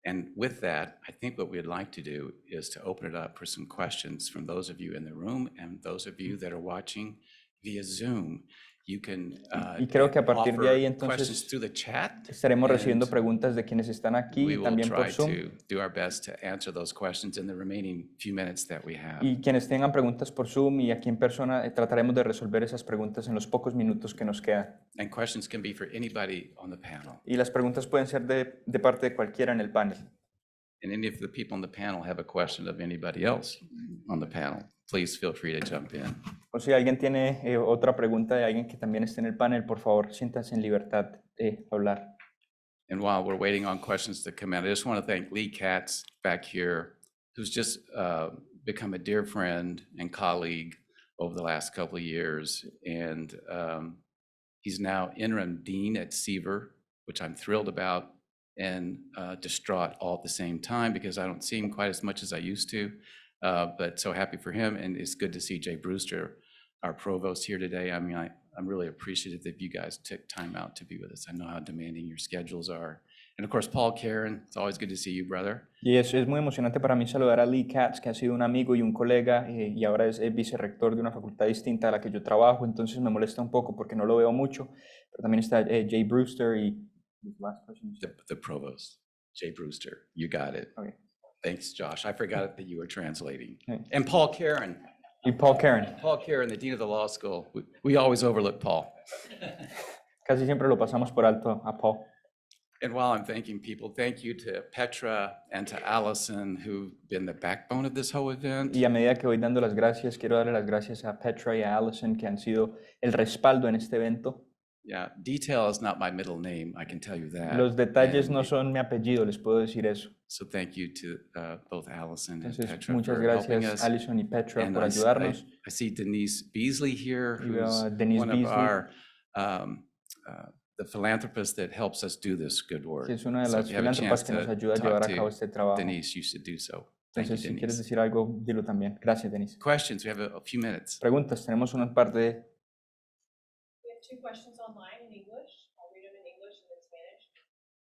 And with that, I think what we'd like to do is to open it up for some questions from those of you in the room and those of you that are watching via Zoom. You can Y creo que a partir de ahí, offer questions entonces, through the chat. estaremos recibiendo and preguntas de quienes están aquí We y will también por try Zoom. to do our best to answer those questions in the remaining few minutes that we have. Y quienes tengan preguntas por Zoom y aquí en persona, trataremos de resolver esas preguntas en los pocos minutos que nos quedan. And questions can be for anybody on the panel. Y las preguntas pueden ser de parte de cualquiera en el panel. And any of the people on the panel have a question of anybody else on the panel, please feel free to jump in. O si alguien tiene otra pregunta de alguien que también esté en el panel, por favor, siéntanse en libertad de hablar. And while we're waiting on questions to come in, I just want to thank Lee Katz back here, who's just become a dear friend and colleague over the last couple of years. And he's now interim dean at Seaver, which I'm thrilled about, and distraught all at the same time because I don't see him quite as much as I used to. But so happy for him, and it's good to see Jay Brewster, our provost, here today. I mean, I'm really appreciative that you guys took time out to be with us. I know how demanding your schedules are. And of course, Paul Karen, it's always good to see you, brother. Y es muy emocionante para mí saludar a Lee Katz, que ha sido un amigo y un colega y ahora es vicerrector de una facultad distinta a la que yo trabajo, entonces me molesta un poco porque no lo veo mucho. Pero también está Jay Brewster y... The provost, Jay Brewster, you got it. Okay. Thanks, Josh. I forgot that you were translating. Okay. And Paul Karen. Y Paul Karen. Paul Karen, the dean of the law school. We always overlook Paul. Casi siempre lo pasamos por alto a Paul. And while I'm thanking people, thank you to Petra and to Allison, who've been the backbone of this whole event. Y a medida que voy dando las gracias, quiero darle las gracias a Petra y a Allison, que han sido el respaldo en este evento. Yeah, detail is not my middle name, I can tell you that. Los detalles And no son mi apellido, les puedo decir eso. So thank you to both Allison and Entonces, Petra muchas for helping gracias, us. Allison y Petra, And por I ayudarnos. see Denise Beasley here, Y veo who's a Denise one of Beasley. our, the philanthropist that helps us do this good work. Que es una de So las if you have a filántropas chance que nos to ayuda a talk llevar a to cabo este trabajo. Denise, you should do so. Thank you, Entonces, si quieres Denise. decir algo, dilo también. Gracias, Denise. Questions, we have a few minutes. Preguntas, tenemos una parte de... We have 2 questions online in English. I'll read them in English and in Spanish.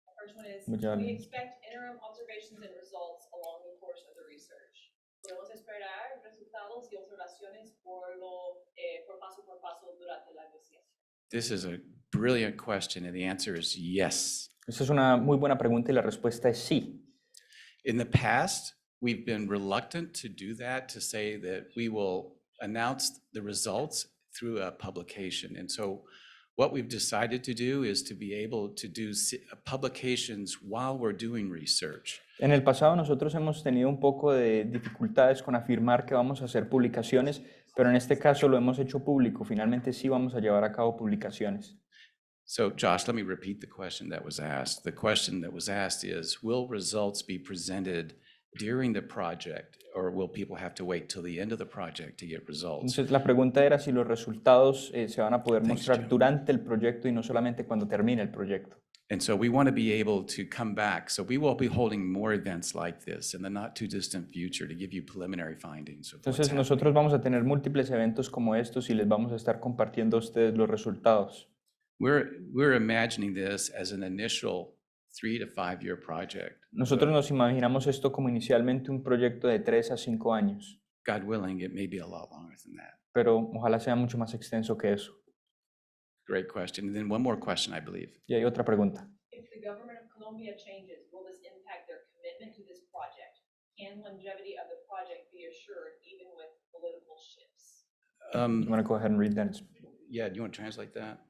The first one is, Muchas can we gracias. expect interim observations and results along the course of the research? ¿Podemos esperar resultados y observaciones por paso durante la investigación? This is a brilliant question, and the answer is yes. Esa es una muy buena pregunta y la respuesta es sí. In the past, we've been reluctant to do that, to say that we will announce the results through a publication. And so what we've decided to do is to be able to do publications while we're doing research. En el pasado nosotros hemos tenido un poco de dificultades con afirmar que vamos a hacer publicaciones, pero en este caso lo hemos hecho público. Finalmente sí vamos a llevar a cabo publicaciones. So Josh, let me repeat the question that was asked. The question that was asked is, will results be presented during the project, or will people have to wait till the end of the project to get results? Entonces la pregunta era si los resultados se van a poder Thanks, mostrar Jim. durante el proyecto y no solamente cuando termine el proyecto. And so we want to be able to come back. So we will be holding more events like this in the not too distant future to give you preliminary findings of what's Entonces happening. nosotros vamos a tener múltiples eventos como estos y les vamos a estar compartiendo a ustedes los resultados. We're imagining this as an initial 3 to 5 year project. Nosotros nos imaginamos esto como inicialmente un proyecto de 3 a 5 años, God willing, it may be a lot longer than that. pero ojalá sea mucho más extenso que eso. Great question. And then one more question, I believe. Y hay otra pregunta. If the government of Colombia changes, will this impact their commitment to this project? Can longevity of the project be assured even with political shifts? I'm going to go ahead and read that. Yeah, do you want to translate that?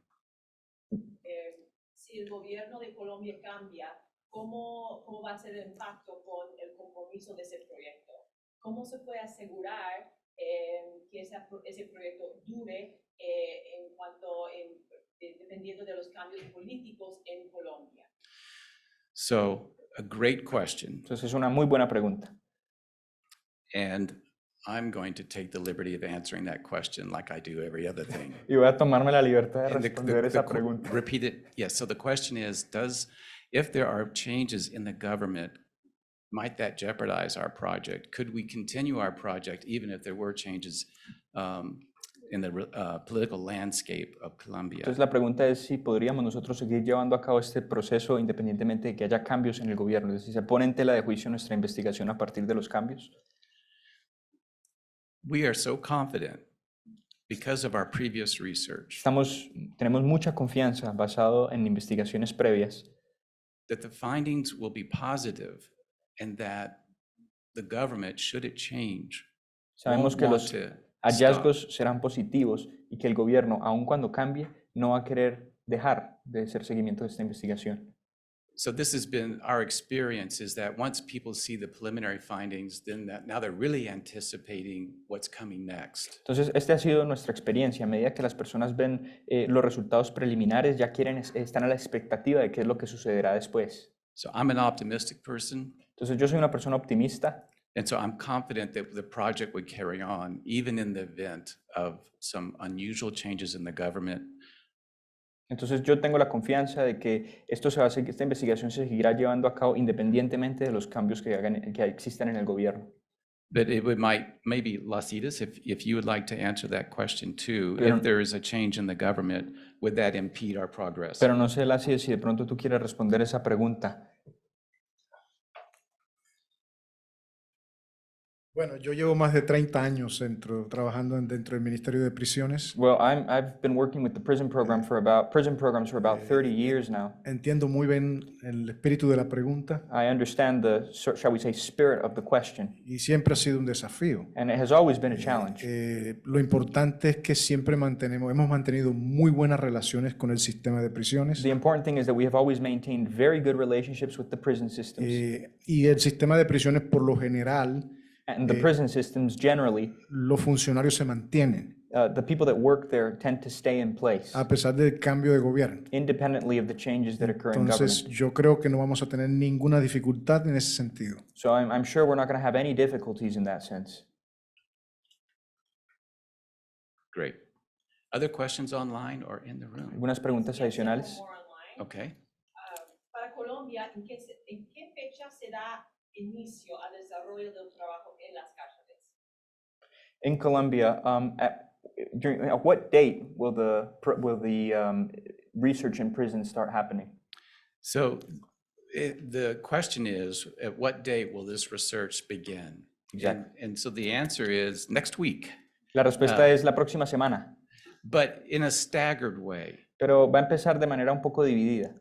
Si el gobierno de Colombia cambia, ¿cómo va a ser el impacto con el compromiso de ese proyecto? ¿Cómo se puede asegurar que ese proyecto dure dependiendo de los cambios políticos en Colombia? So, a great question. Entonces es una muy buena pregunta. And I'm going to take the liberty of answering that question like I do every other thing. Y voy a tomarme la libertad de And responder esa pregunta. repeat it. Yes. So the question is, if there are changes in the government, might that jeopardize our project? Could we continue our project even if there were changes in the political landscape of Colombia? Entonces la pregunta es si podríamos nosotros seguir llevando a cabo este proceso independientemente de que haya cambios en el gobierno. Es decir, ¿se pone en tela de juicio nuestra investigación a partir de los cambios? We are so confident because of our previous research Tenemos mucha confianza basado en investigaciones previas that the findings will be positive and that the government, should it change, Sabemos won't que want los to stop. hallazgos serán positivos y que el gobierno, aun cuando cambie, no va a querer dejar de hacer seguimiento de esta investigación. So this has been our experience, is that once people see the preliminary findings, then now they're really anticipating what's coming next. Entonces, esta ha sido nuestra experiencia. A medida que las personas ven los resultados preliminares, ya están a la expectativa de qué es lo que sucederá después. So I'm an optimistic person, Entonces, yo soy una persona optimista. and so I'm confident that the project would carry on, even in the event of some unusual changes in the government. Entonces, yo tengo la confianza de que esta investigación se seguirá llevando a cabo independientemente de los cambios que existan en el gobierno. But it would maybe Lasitas, if you would like to answer that question too, Pero- if there is a change in the government, would that impede our progress? Pero no sé, Lassie, si de pronto tú quieres responder esa pregunta. Bueno, yo llevo más de 30 años trabajando dentro del Ministerio de Prisiones. Well, I've been working with the prison programs for about 30 years now. Entiendo muy bien el espíritu de la pregunta I understand the, shall we say, spirit of the question, y siempre ha sido un desafío. and it has always been a challenge. Lo importante es que siempre hemos mantenido muy buenas relaciones con el sistema de prisiones The important thing is that we have always maintained very good relationships with the prison systems. y el sistema de prisiones por lo general, And the prison systems generally, los funcionarios se mantienen the people that work there tend to stay in place, a pesar del cambio de gobierno. independently of the changes that occur in Entonces, government. yo creo que no vamos a tener ninguna dificultad en ese sentido. So I'm sure we're not going to have any difficulties in that sense. Great. Other questions online or in the room? ¿Algunas preguntas adicionales? More online. Okay. Para Colombia, ¿en qué fecha se da inicio al desarrollo del trabajo en las cárceles? In Colombia, at what date will the research in prison start happening? So the question is, at what date will this research begin? Exactly. And so the answer is next week, La respuesta es la próxima semana, but in a staggered way. pero va a empezar de manera un poco dividida.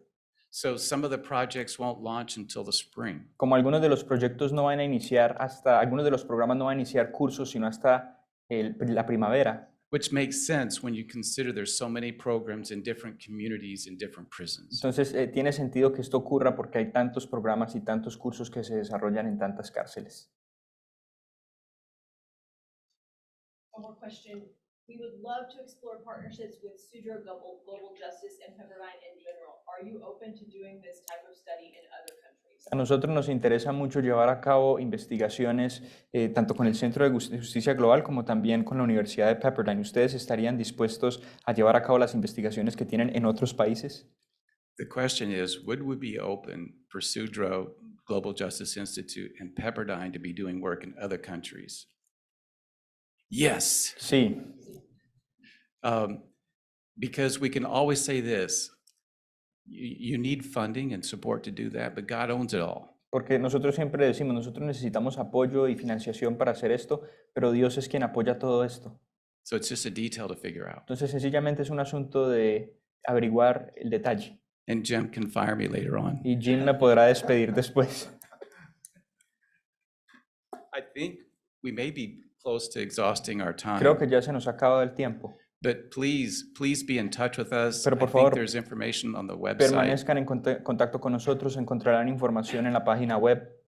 So some of the projects won't launch until the spring. Como algunos de los proyectos no van a iniciar algunos de los programas no van a iniciar cursos sino hasta la primavera, Which makes sense when you consider there's so many programs in different communities in different prisons. entonces tiene sentido que esto ocurra porque hay tantos programas y tantos cursos que se desarrollan en tantas cárceles. One more question. We would love to explore partnerships with Sudro Global Justice and Pepperdine in general. Are you open to doing this type of study in other countries? A nosotros nos interesa mucho llevar a cabo investigaciones tanto con el Centro de Justicia Global como también con la Universidad de Pepperdine. ¿Ustedes estarían dispuestos a llevar a cabo las investigaciones que tienen en otros países? The question is, would we be open for Sudro Global Justice Institute and Pepperdine to be doing work in other countries? Yes. Sí, Because we can always say this, you need funding and support to do that, but God owns it all. porque nosotros siempre decimos, nosotros necesitamos apoyo y financiación para hacer esto, pero Dios es quien apoya todo esto. So it's just a detail to figure out. Entonces, sencillamente es un asunto de averiguar el detalle. And Jim can fire me later on. Y Jim me podrá despedir después. I think we may be close to exhausting our time. Creo que ya se nos ha acabado el tiempo. But please be in touch with us. Pero por I think favor, there's information on the website. Permanezcan en contacto con nosotros, encontrarán información en la página web.